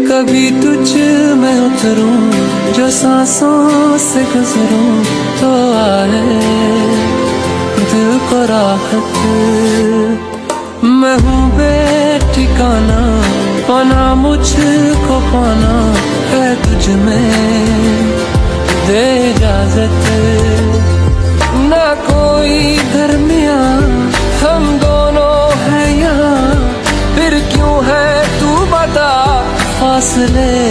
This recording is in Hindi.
कभी तुझ में उतरूं, जो सांसों से गुजरूं, तो आए दिल को राहत। मैं हूँ बेठिकाना, पाना मुझको पाना है तुझ में, दे इजाजत। ना कोई दरमिया, हम दोनों हैं यहाँ, फिर क्यों है तू बता फासले।